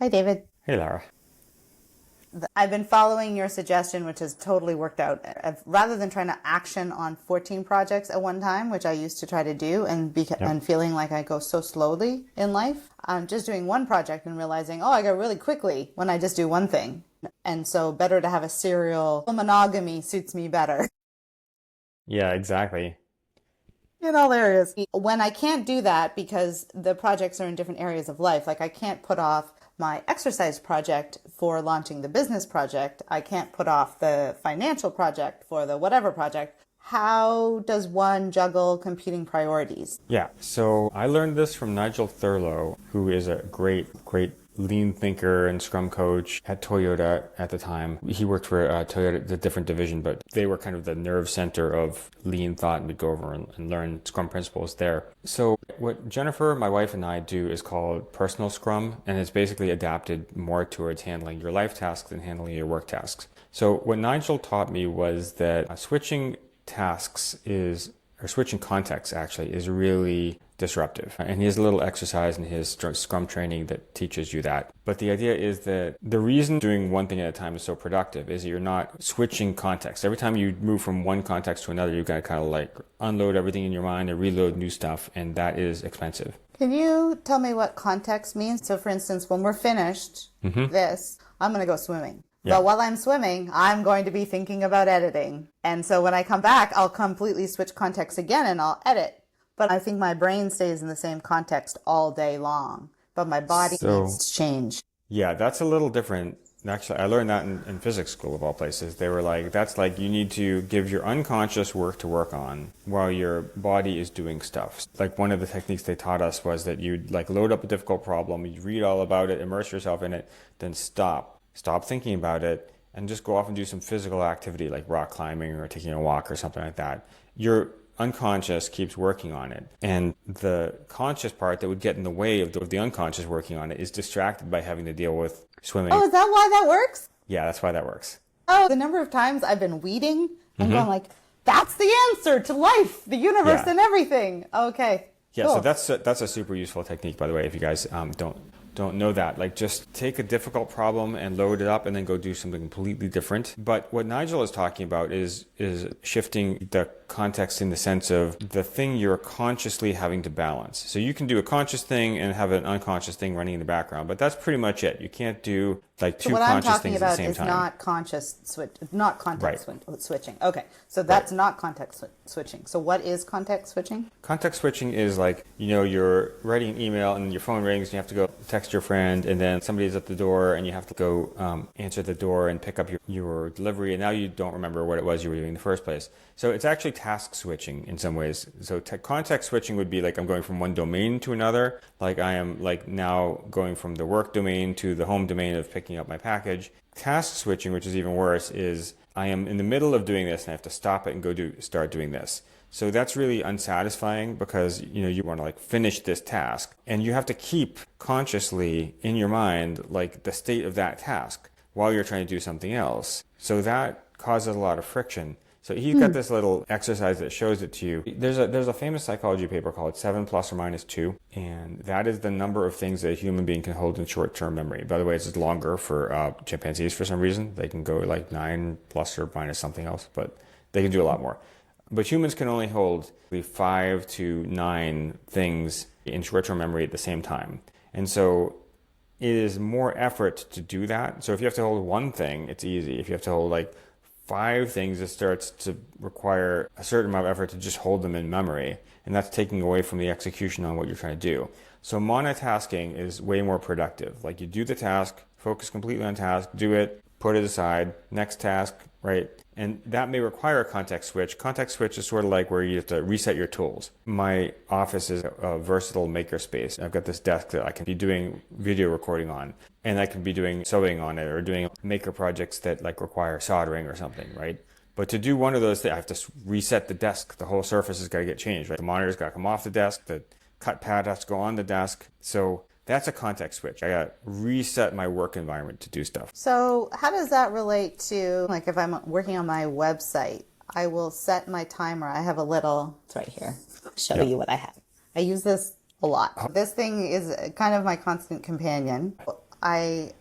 Hi, David. Hey, Lara. I've been following your suggestion, which has totally worked out. Rather than trying to action on 14 projects at one time, which I used to try to do, Yep. and feeling like I go so slowly in life, I'm just doing one project and realizing, oh, I go really quickly when I just do one thing. And so better to have a serial monogamy suits me better. Yeah, exactly. In all areas. When I can't do that because the projects are in different areas of life, like I can't put off my exercise project for launching the business project, I can't put off the financial project for the whatever project. How does one juggle competing priorities? Yeah. So I learned this from Nigel Thurlow, who is a great lean thinker and Scrum coach at Toyota at the time. He worked for Toyota, the different division, but they were kind of the nerve center of lean thought, and we'd go over and learn Scrum principles there. So what Jennifer, my wife, and I do is called personal Scrum, and it's basically adapted more towards handling your life tasks than handling your work tasks. So what Nigel taught me was that switching tasks is, or switching contexts actually, is really disruptive. And he has a little exercise in his Scrum training that teaches you that. But the idea is that the reason doing one thing at a time is so productive is that you're not switching context. Every time you move from one context to another, you've got to kind of like unload everything in your mind and reload new stuff, and that is expensive. Can you tell me what context means? So, for instance, when we're finished this, I'm going to go swimming. Yeah. But while I'm swimming, I'm going to be thinking about editing. And so when I come back, I'll completely switch context again and I'll edit. But I think my brain stays in the same context all day long. But my body needs So to change. yeah, that's a little different. Actually, I learned that in physics school of all places. They were like, that's like you need to give your unconscious work to work on while your body is doing stuff. Like one of the techniques they taught us was that you'd like load up a difficult problem, you'd read all about it, immerse yourself in it, then stop thinking about it, and just go off and do some physical activity like rock climbing or taking a walk or something like that. Your unconscious keeps working on it, and the conscious part that would get in the way of the unconscious working on it is distracted by having to deal with swimming. Oh, is that why that works? Yeah, that's why that works. Oh, the number of times I've been weeding and going like, that's the answer to life, the universe, Yeah. and everything. Okay, Yeah, so cool. that's a super useful technique, by the way, if you guys don't know that. Like, just take a difficult problem and load it up and then go do something completely different. But what Nigel is talking about is shifting the context in the sense of the thing you're consciously having to balance. So you can do a conscious thing and have an unconscious thing running in the background, but that's pretty much it. You can't do like So two what I'm conscious talking things at the about same is time. not not context Right. switching. Okay, so that's not context switching. So what is context switching? Context switching is like, you're writing an email and your phone rings and you have to go text your friend, and then somebody's at the door and you have to go answer the door and pick up your delivery, and now you don't remember what it was you were doing in the first place. So it's actually task switching in some ways. So context switching would be like I'm going from one domain to another. Like I am like now going from the work domain to the home domain of picking up my package. Task switching, which is even worse, is I am in the middle of doing this and I have to stop it and start doing this. So that's really unsatisfying because you want to like finish this task, and you have to keep consciously in your mind like the state of that task while you're trying to do something else. So that causes a lot of friction. So he's got this little exercise that shows it to you. There's a famous psychology paper called 7 plus or minus 2, and that is the number of things that a human being can hold in short-term memory. By the way, it's longer for chimpanzees for some reason. They can go like 9 plus or minus something else, but they can do a lot more. But humans can only hold 5 to 9 things in short-term memory at the same time. And so it is more effort to do that. So if you have to hold one thing, it's easy. If you have to hold like 5 things, it starts to require a certain amount of effort to just hold them in memory. And that's taking away from the execution on what you're trying to do. So monotasking is way more productive. Like you do the task, focus completely on task, do it, put it aside, next task, right? And that may require a context switch. Context switch is sort of like where you have to reset your tools. My office is a versatile makerspace. I've got this desk that I can be doing video recording on, and I can be doing sewing on it or doing maker projects that like require soldering or something, right? But to do one of those things, I have to reset the desk. The whole surface has got to get changed, right? The monitor's got to come off the desk. The cut pad has to go on the desk. So that's a context switch. I got to reset my work environment to do stuff. So how does that relate to, like, if I'm working on my website, I will set my timer. I have a little, it's right here. I'll show Yeah. you what I have. I use this a lot. This thing is kind of my constant companion. I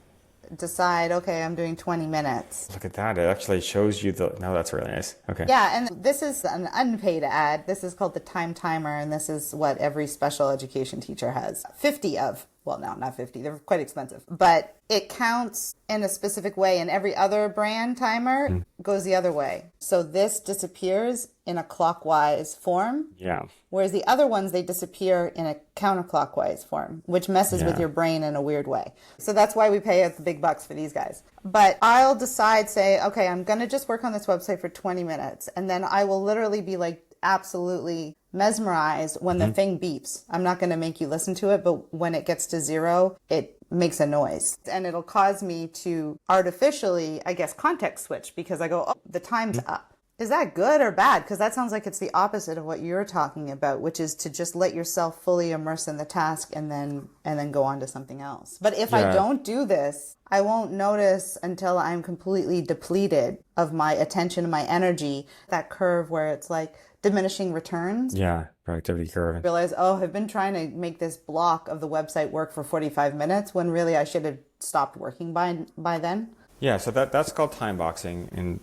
decide, okay, I'm doing 20 minutes. Look at that. It actually shows you the, no, that's really nice. Okay. Yeah, and this is an unpaid ad. This is called the time timer, and this is what every special education teacher has 50 of. Well, no, not 50. They're quite expensive. But it counts in a specific way, and every other brand timer goes the other way. So this disappears in a clockwise form. Yeah. Whereas the other ones, they disappear in a counterclockwise form, which messes with your brain in a weird way. So that's why we pay the big bucks for these guys. But I'll decide, say, okay, I'm going to just work on this website for 20 minutes. And then I will literally be like absolutely mesmerized when the thing beeps. I'm not going to make you listen to it, but when it gets to 0, it makes a noise. And it'll cause me to artificially, I guess, context switch because I go, oh, the time's up. Is that good or bad? Because that sounds like it's the opposite of what you're talking about, which is to just let yourself fully immerse in the task and then go on to something else. But if I don't do this, I won't notice until I'm completely depleted of my attention and my energy, that curve where it's like diminishing returns. Yeah, productivity curve. Realize, oh, I've been trying to make this block of the website work for 45 minutes when really I should have stopped working by then. Yeah, so that's called timeboxing in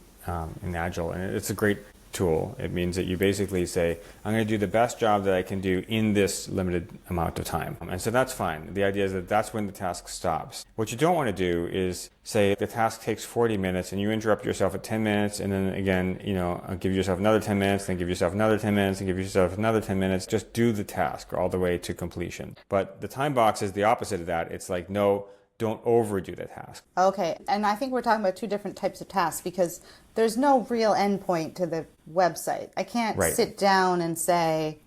Agile, and it's a great tool. It means that you basically say, I'm going to do the best job that I can do in this limited amount of time. And so that's fine. The idea is that that's when the task stops. What you don't want to do is say the task takes 40 minutes and you interrupt yourself at 10 minutes and then again, give yourself another 10 minutes, then give yourself another 10 minutes and give yourself another 10 minutes. Just do the task all the way to completion. But the time box is the opposite of that. It's like, no, don't overdo the task. Okay, and I think we're talking about two different types of tasks because there's no real endpoint to the website. I can't sit down and say,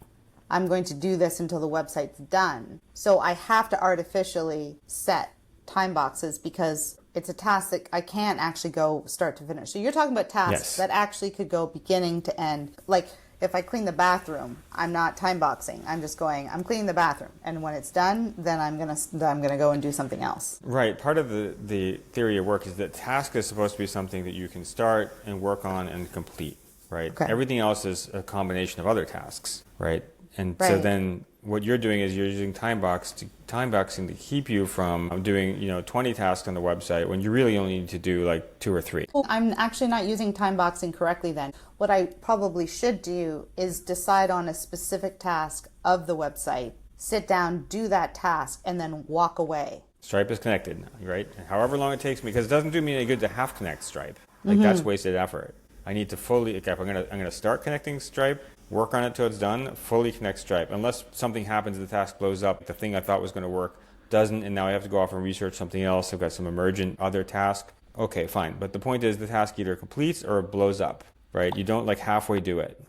I'm going to do this until the website's done. So I have to artificially set time boxes because it's a task that I can't actually go start to finish. So you're talking about tasks that actually could go beginning to end. Like if I clean the bathroom, I'm not time boxing. I'm just going, I'm cleaning the bathroom. And when it's done, then I'm gonna go and do something else. Right. Part of the theory of work is that task is supposed to be something that you can start and work on and complete, right? Okay. Everything else is a combination of other tasks, right? And so then what you're doing is you're using timeboxing to keep you from doing 20 tasks on the website when you really only need to do like 2 or 3. I'm actually not using timeboxing correctly then. What I probably should do is decide on a specific task of the website, sit down, do that task, and then walk away. Stripe is connected, right? However long it takes me, because it doesn't do me any good to half connect Stripe. Like that's wasted effort. I need to fully, okay, I'm gonna start connecting Stripe, work on it till it's done, fully connect Stripe. Unless something happens, the task blows up, the thing I thought was going to work doesn't, and now I have to go off and research something else. I've got some emergent other task. Okay, fine. But the point is the task either completes or it blows up, right? You don't like halfway do it.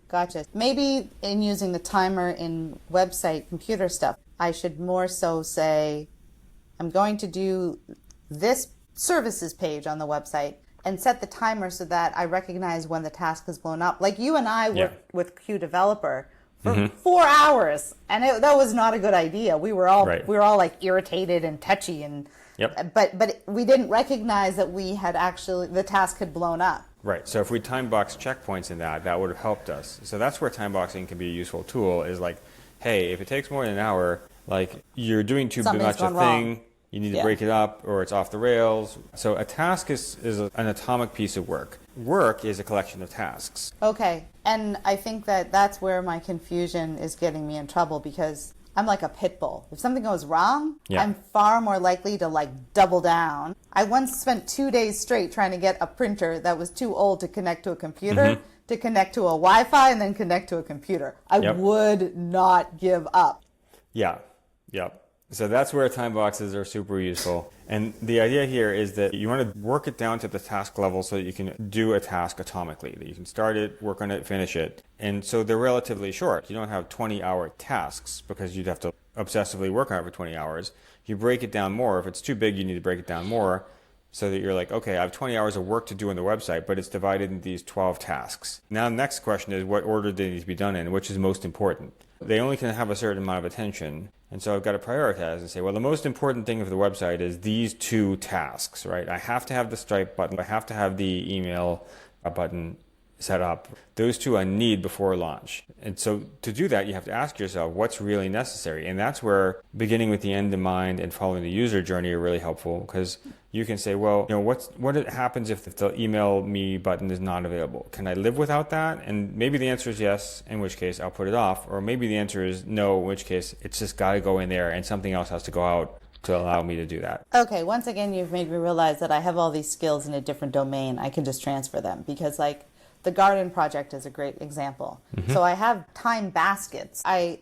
Gotcha. Maybe in using the timer in website computer stuff, I should more so say, I'm going to do this services page on the website and set the timer so that I recognize when the task is blown up. Like you and I worked with Q Developer for 4 hours, and that was not a good idea. We were all like irritated and touchy, and but we didn't recognize that we had actually the task had blown up. Right. So if we time box checkpoints in that would have helped us. So that's where time boxing can be a useful tool. Is like, hey, if it takes more than an hour, like you're doing too much a thing. Wrong. You need to break it up or it's off the rails. So a task is an atomic piece of work. Work is a collection of tasks. Okay. And I think that's where my confusion is getting me in trouble because I'm like a pit bull. If something goes wrong, I'm far more likely to like double down. I once spent 2 days straight trying to get a printer that was too old to connect to a computer, to connect to a Wi-Fi, and then connect to a computer. I would not give up. Yeah. Yep. So that's where time boxes are super useful. And the idea here is that you want to work it down to the task level so that you can do a task atomically, that you can start it, work on it, finish it. And so they're relatively short. You don't have 20-hour tasks because you'd have to obsessively work on it for 20 hours. You break it down more. If it's too big, you need to break it down more so that you're like, okay, I have 20 hours of work to do on the website, but it's divided into these 12 tasks. Now the next question is what order do they need to be done in, which is most important? They only can have a certain amount of attention. And so I've got to prioritize and say, well, the most important thing of the website is these 2 tasks, right? I have to have the Stripe button. I have to have the email button set up. Those two I need before launch. And so to do that, you have to ask yourself what's really necessary. And that's where beginning with the end in mind and following the user journey are really helpful, because you can say, well, what happens if the email me button is not available? Can I live without that? And maybe the answer is yes, in which case I'll put it off. Or maybe the answer is no, in which case it's just got to go in there and something else has to go out to allow me to do that. Okay, once again, you've made me realize that I have all these skills in a different domain. I can just transfer them, because like the garden project is a great example. So I have time baskets. I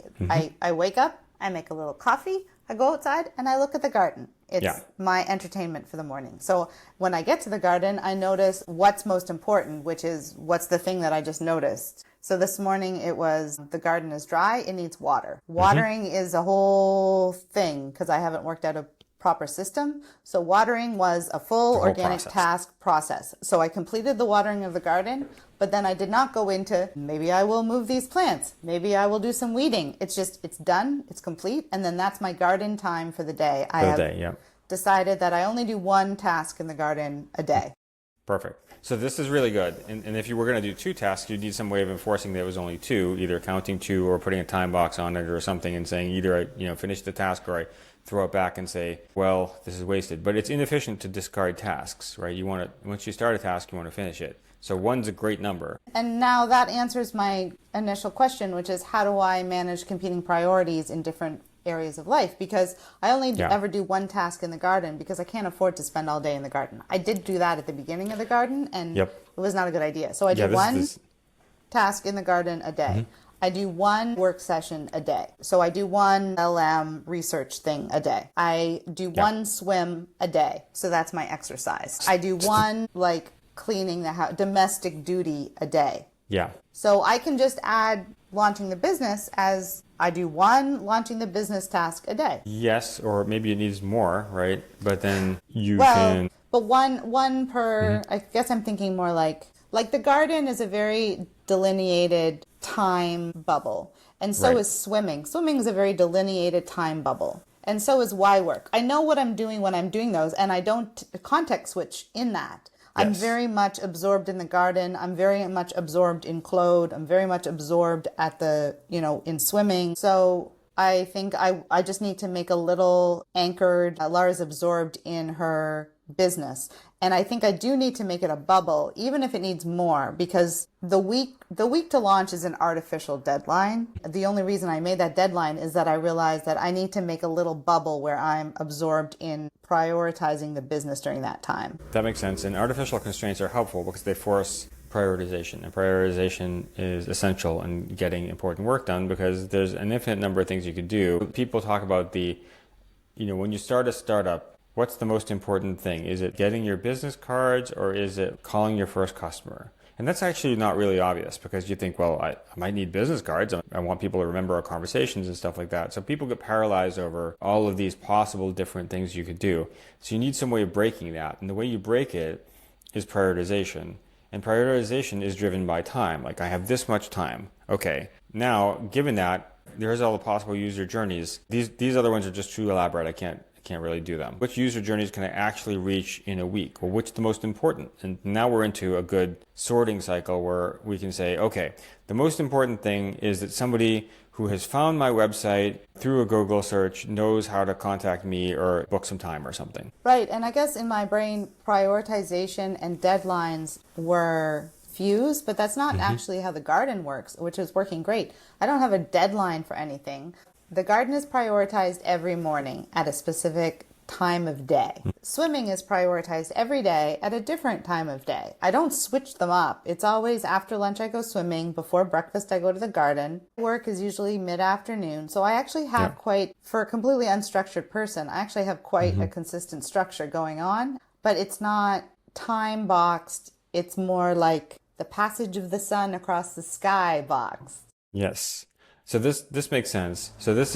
wake up, I make a little coffee, I go outside and I look at the garden. It's my entertainment for the morning. So when I get to the garden, I notice what's most important, which is what's the thing that I just noticed. So this morning it was the garden is dry, it needs water. Watering is a whole thing because I haven't worked out a proper system. So watering was a full organic task process. So I completed the watering of the garden, but then I did not go into maybe I will move these plants, maybe I will do some weeding. It's just, it's done, it's complete, and then that's my garden time for the day. I have decided that I only do one task in the garden a day. Perfect. So this is really good. And if you were going to do two tasks, you'd need some way of enforcing that it was only two, either counting two or putting a time box on it or something and saying either I finish the task or I throw it back and say, well, this is wasted. But it's inefficient to discard tasks, right? You want to, once you start a task, you want to finish it. So one's a great number. And now that answers my initial question, which is how do I manage competing priorities in different areas of life? Because I only ever do one task in the garden because I can't afford to spend all day in the garden. I did do that at the beginning of the garden and it was not a good idea. So I do one task in the garden a day. I do one work session a day. So I do one LM research thing a day. I do one swim a day. So that's my exercise. I do one like cleaning the house, domestic duty a day. So I can just add launching the business as I do one launching the business task a day. Yes, or maybe it needs more, right? But then you can... But one per, I guess I'm thinking more like the garden is a very delineated time bubble. And so is swimming. Swimming is a very delineated time bubble. And so is Y work. I know what I'm doing when I'm doing those, and I don't context switch in that. I'm very much absorbed in the garden. I'm very much absorbed in Claude. I'm very much absorbed at the, in swimming. So I think I just need to make a little anchored. Lara's absorbed in her business. And I think I do need to make it a bubble, even if it needs more, because the week to launch is an artificial deadline. The only reason I made that deadline is that I realized that I need to make a little bubble where I'm absorbed in prioritizing the business during that time. That makes sense. And artificial constraints are helpful because they force prioritization. And prioritization is essential in getting important work done because there's an infinite number of things you could do. People talk about when you start a startup, what's the most important thing? Is it getting your business cards or is it calling your first customer? And that's actually not really obvious because you think, well, I might need business cards. I want people to remember our conversations and stuff like that. So people get paralyzed over all of these possible different things you could do. So you need some way of breaking that. And the way you break it is prioritization. And prioritization is driven by time. Like I have this much time. Okay, now given that, there's all the possible user journeys. These other ones are just too elaborate. I can't really do them. Which user journeys can I actually reach in a week? Well, which is the most important? And now we're into a good sorting cycle where we can say, okay, the most important thing is that somebody who has found my website through a Google search knows how to contact me or book some time or something. Right. And I guess in my brain, prioritization and deadlines were fused, but that's not actually how the garden works, which is working great. I don't have a deadline for anything. The garden is prioritized every morning at a specific time of day. Swimming is prioritized every day at a different time of day. I don't switch them up. It's always after lunch I go swimming, before breakfast I go to the garden. Work is usually mid-afternoon. So I actually have for a completely unstructured person, I actually have quite a consistent structure going on, but it's not time boxed. It's more like the passage of the sun across the sky boxed. Yes. So this makes sense. So this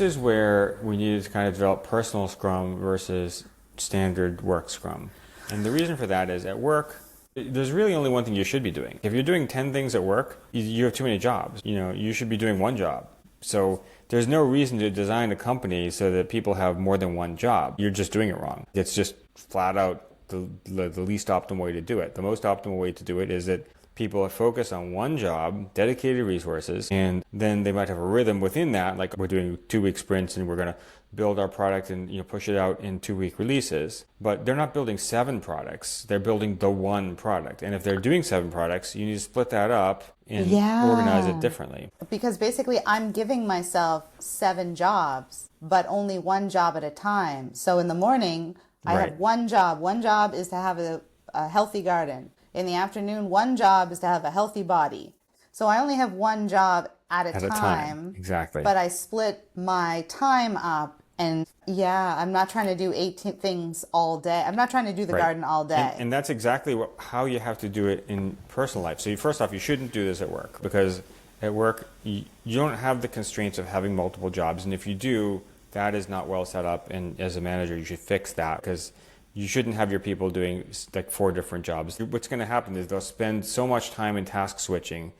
is where we need to kind of develop personal Scrum versus standard work Scrum. And the reason for that is at work, there's really only one thing you should be doing. If you're doing 10 things at work, you have too many jobs. You should be doing one job. So there's no reason to design a company so that people have more than one job. You're just doing it wrong. It's just flat out the least optimal way to do it. The most optimal way to do it is that people focus on one job, dedicated resources, and then they might have a rhythm within that, like we're doing 2-week sprints and we're going to build our product and push it out in 2-week releases. But they're not building 7 products, they're building the one product. And if they're doing 7 products, you need to split that up and organize it differently. Because basically I'm giving myself 7 jobs, but only one job at a time. So in the morning, I have one job. One job is to have a healthy garden. In the afternoon, one job is to have a healthy body. So I only have one job at a time. Exactly. But I split my time up. And I'm not trying to do 18 things all day. I'm not trying to do the garden all day. And that's exactly how you have to do it in personal life. So first off, you shouldn't do this at work, because at work, you don't have the constraints of having multiple jobs. And if you do, that is not well set up. And as a manager, you should fix that, because you shouldn't have your people doing like 4 different jobs. What's going to happen is they'll spend so much time in task switching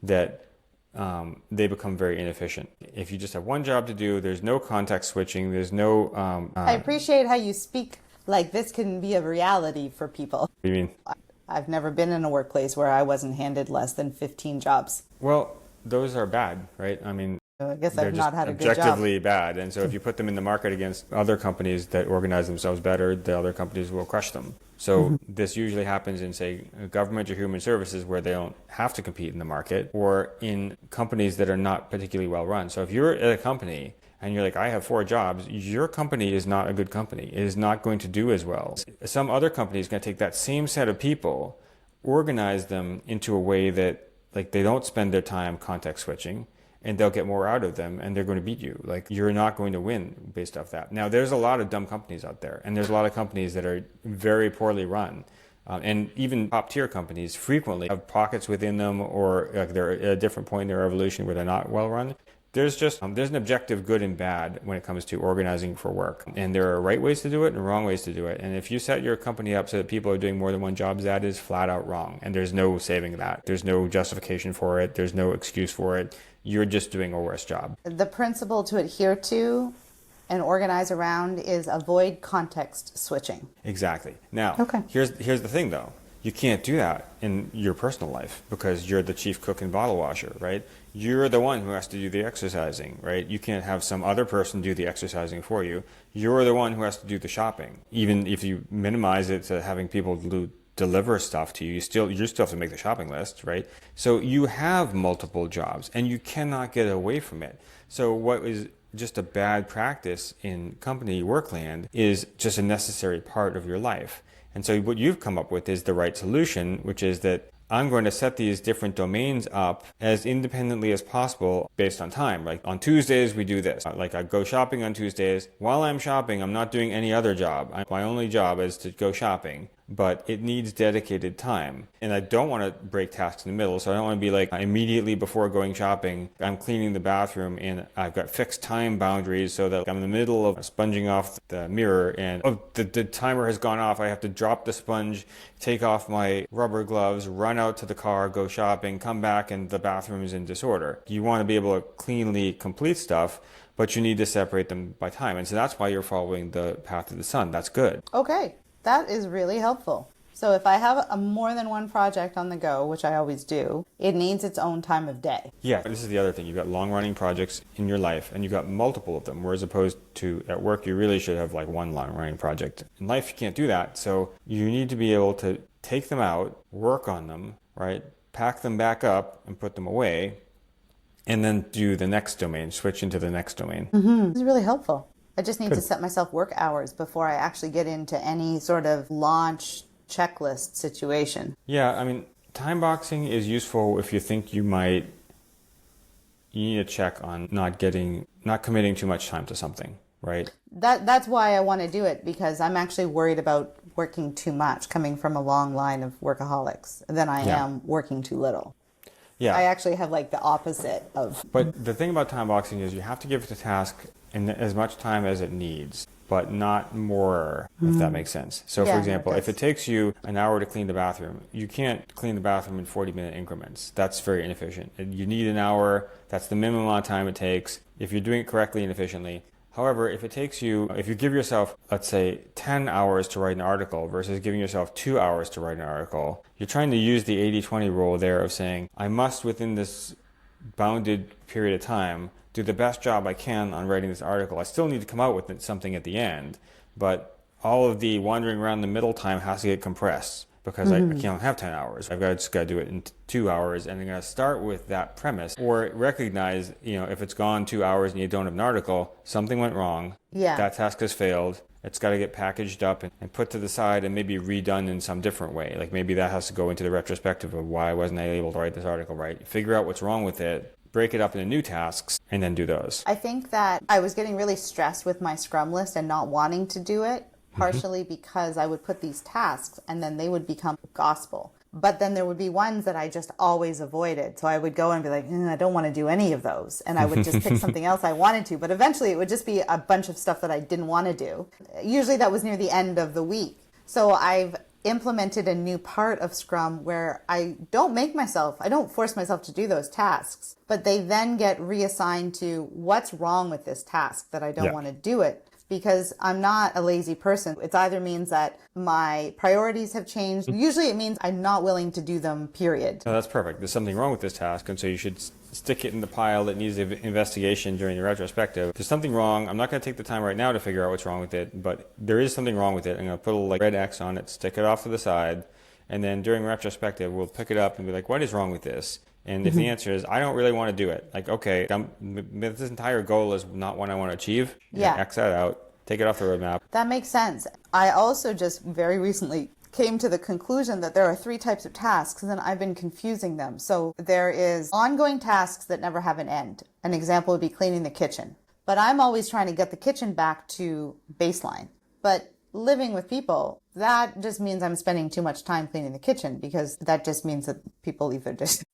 that they become very inefficient. If you just have one job to do, there's no context switching, there's no... I appreciate how you speak like this can be a reality for people. What do you mean? I've never been in a workplace where I wasn't handed less than 15 jobs. Well, those are bad, right? I mean, I guess I've not had a good job. Objectively bad. And so if you put them in the market against other companies that organize themselves better, the other companies will crush them. So this usually happens in, say, government or human services, where they don't have to compete in the market, or in companies that are not particularly well run. So if you're at a company and you're like, I have 4 jobs, your company is not a good company. It is not going to do as well. Some other company is going to take that same set of people, organize them into a way that, like, they don't spend their time context switching, and they'll get more out of them, and they're going to beat you. Like, you're not going to win based off that. Now, there's a lot of dumb companies out there, and there's a lot of companies that are very poorly run. And even top-tier companies frequently have pockets within them, or like they're at a different point in their evolution where they're not well run. There's an objective good and bad when it comes to organizing for work. And there are right ways to do it and wrong ways to do it. And if you set your company up so that people are doing more than one job, that is flat out wrong. And there's no saving that. There's no justification for it. There's no excuse for it. You're just doing a worse job. The principle to adhere to and organize around is avoid context switching. Exactly. Now, here's the thing though. You can't do that in your personal life, because you're the chief cook and bottle washer, right? You're the one who has to do the exercising, right? You can't have some other person do the exercising for you. You're the one who has to do the shopping. Even if you minimize it to having people deliver stuff to you, you still have to make the shopping list, right? So you have multiple jobs, and you cannot get away from it. So what is just a bad practice in company workland is just a necessary part of your life. And so what you've come up with is the right solution, which is that I'm going to set these different domains up as independently as possible based on time. Like on Tuesdays, we do this. Like I go shopping on Tuesdays. While I'm shopping, I'm not doing any other job. My only job is to go shopping, but it needs dedicated time. And I don't want to break tasks in the middle. So I don't want to be like immediately before going shopping, I'm cleaning the bathroom and I've got fixed time boundaries so that I'm in the middle of sponging off the mirror and the timer has gone off. I have to drop the sponge, take off my rubber gloves, run out to the car, go shopping, come back, and the bathroom is in disorder. You want to be able to cleanly complete stuff, but you need to separate them by time. And so that's why you're following the path of the sun. That's good. Okay, that is really helpful. So if I have more than one project on the go, which I always do, it needs its own time of day. Yeah, this is the other thing. You've got long-running projects in your life, and you've got multiple of them, whereas opposed to at work, you really should have like one long-running project. In life, you can't do that, so you need to be able to take them out, work on them, right? Pack them back up and put them away, and then do the next domain, switch into the next domain. This is really helpful. I just need to set myself work hours before I actually get into any sort of launch checklist situation. Yeah, I mean, time boxing is useful if you think you need to check on not committing too much time to something, right? That's why I want to do it, because I'm actually worried about working too much, coming from a long line of workaholics, than I am working too little. Yeah. I actually have like the opposite of... But the thing about time boxing is you have to give the task in as much time as it needs, but not more, if that makes sense. So for example, if it takes you an hour to clean the bathroom, you can't clean the bathroom in 40-minute increments. That's very inefficient. You need an hour. That's the minimum amount of time it takes. If you're doing it correctly and efficiently, However, if you give yourself, let's say, 10 hours to write an article versus giving yourself 2 hours to write an article, you're trying to use the 80-20 rule there of saying, I must, within this bounded period of time, do the best job I can on writing this article. I still need to come out with something at the end, but all of the wandering around the middle time has to get compressed because I can't have 10 hours. Just got to do it in 2 hours, and I'm going to start with that premise or recognize, if it's gone 2 hours and you don't have an article, something went wrong. Yeah. That task has failed. It's got to get packaged up and put to the side and maybe redone in some different way. Like maybe that has to go into the retrospective of why wasn't I able to write this article right? Figure out what's wrong with it, break it up into new tasks, and then do those. I think that I was getting really stressed with my Scrum list and not wanting to do it, partially because I would put these tasks and then they would become gospel. But then there would be ones that I just always avoided. So I would go and be like, I don't want to do any of those. And I would just pick something else I wanted to. But eventually it would just be a bunch of stuff that I didn't want to do. Usually that was near the end of the week. So I've implemented a new part of Scrum where I don't force myself to do those tasks, but they then get reassigned to what's wrong with this task that I don't want to do it. Because I'm not a lazy person. It either means that my priorities have changed. Usually it means I'm not willing to do them, period. No, that's perfect. There's something wrong with this task, and so you should stick it in the pile that needs investigation during the retrospective. There's something wrong. I'm not going to take the time right now to figure out what's wrong with it, but there is something wrong with it. I'm going to put a little red X on it, stick it off to the side, and then during retrospective, we'll pick it up and be like, what is wrong with this? And if the answer is, I don't really want to do it, like, okay, this entire goal is not what I want to achieve, X that out, take it off the roadmap. That makes sense. I also just very recently came to the conclusion that there are 3 types of tasks, and then I've been confusing them. So there is ongoing tasks that never have an end. An example would be cleaning the kitchen. But I'm always trying to get the kitchen back to baseline. But living with people, that just means I'm spending too much time cleaning the kitchen, because that just means that people leave their dishes.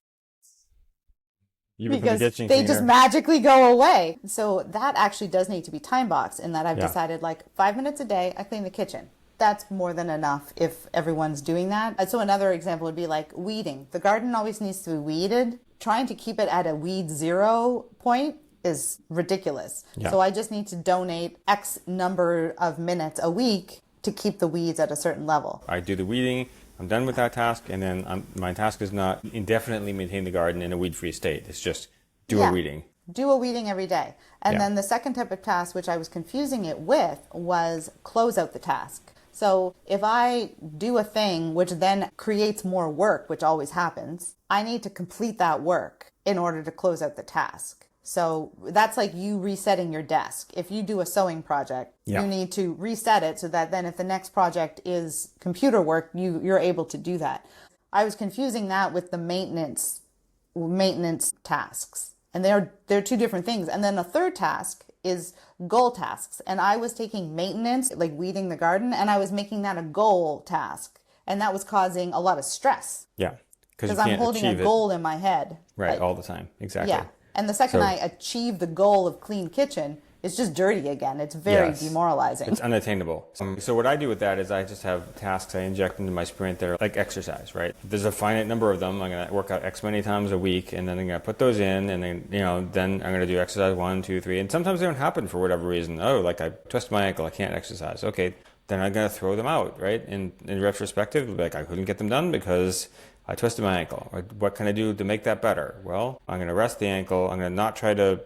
Because they just magically go away. So that actually does need to be time boxed, in that I've decided 5 minutes a day, I clean the kitchen. That's more than enough if everyone's doing that. So another example would be like weeding. The garden always needs to be weeded. Trying to keep it at a weed 0 point is ridiculous. Yeah. So I just need to donate X number of minutes a week to keep the weeds at a certain level. I do the weeding. I'm done with that task, and then my task is not indefinitely maintain the garden in a weed-free state. It's just do a weeding. Do a weeding every day. And then the second type of task, which I was confusing it with, was close out the task. So if I do a thing which then creates more work, which always happens, I need to complete that work in order to close out the task. So that's like you resetting your desk. If you do a sewing project, you need to reset it so that then if the next project is computer work, you're able to do that. I was confusing that with the maintenance tasks. And they're 2 different things. And then the third task is goal tasks. And I was taking maintenance, like weeding the garden, and I was making that a goal task. And that was causing a lot of stress. Yeah. Because I'm holding a goal in my head. Right, all the time. Exactly. Yeah. And the second I achieve the goal of clean kitchen, it's just dirty again. It's very demoralizing. It's unattainable. So what I do with that is I just have tasks I inject into my sprint that are like exercise, right? There's a finite number of them. I'm going to work out X many times a week, and then I'm going to put those in, and then, then I'm going to do exercise 1, 2, 3. And sometimes they don't happen for whatever reason. Oh, like I twisted my ankle, I can't exercise. Okay, then I'm going to throw them out, right? In retrospective, like I couldn't get them done because I twisted my ankle. What can I do to make that better? Well, I'm going to rest the ankle. I'm going to not try to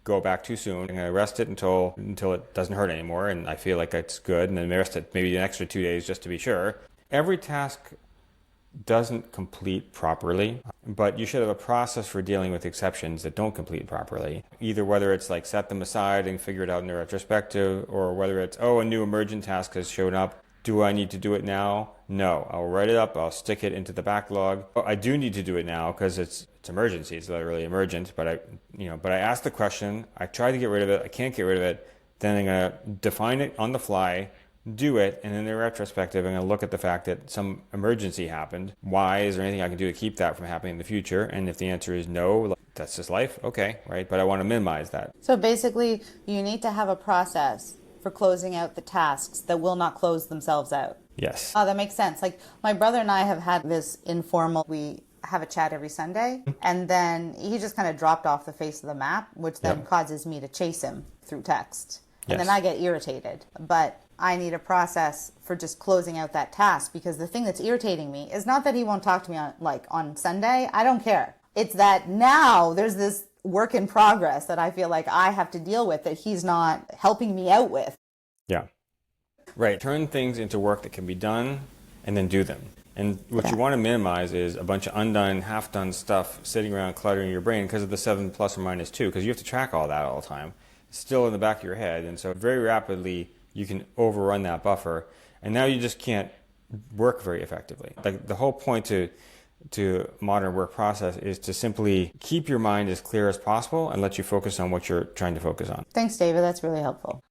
go back too soon. I'm going to rest it until it doesn't hurt anymore and I feel like it's good, and then rest it maybe an extra 2 days just to be sure. Every task doesn't complete properly, but you should have a process for dealing with exceptions that don't complete properly. Either whether it's like set them aside and figure it out in the retrospective, or whether it's, a new emergent task has shown up. Do I need to do it now? No. I'll write it up. I'll stick it into the backlog. I do need to do it now because it's emergency. It's literally emergent. But I asked the question. I tried to get rid of it. I can't get rid of it. Then I'm going to define it on the fly, do it, and in the retrospective, I'm going to look at the fact that some emergency happened. Why? Is there anything I can do to keep that from happening in the future? And if the answer is no, that's just life. Okay, right? But I want to minimize that. So basically, you need to have a process for closing out the tasks that will not close themselves out. Yes. Oh, that makes sense. Like my brother and I have had this informal, we have a chat every Sunday, and then he just kind of dropped off the face of the map, which then causes me to chase him through text. and then Yes. I get irritated. But I need a process for just closing out that task, because the thing that's irritating me is not that he won't talk to me on Sunday. I don't care. It's that now there's this work in progress that I feel like I have to deal with that he's not helping me out with. Yeah. Right. Turn things into work that can be done and then do them. And what you want to minimize is a bunch of undone, half-done stuff sitting around cluttering your brain because of the 7 plus or minus 2, because you have to track all that all the time. It's still in the back of your head. And so very rapidly you can overrun that buffer. And now you just can't work very effectively. Like the whole point to modern work process is to simply keep your mind as clear as possible and let you focus on what you're trying to focus on. Thanks, David. That's really helpful.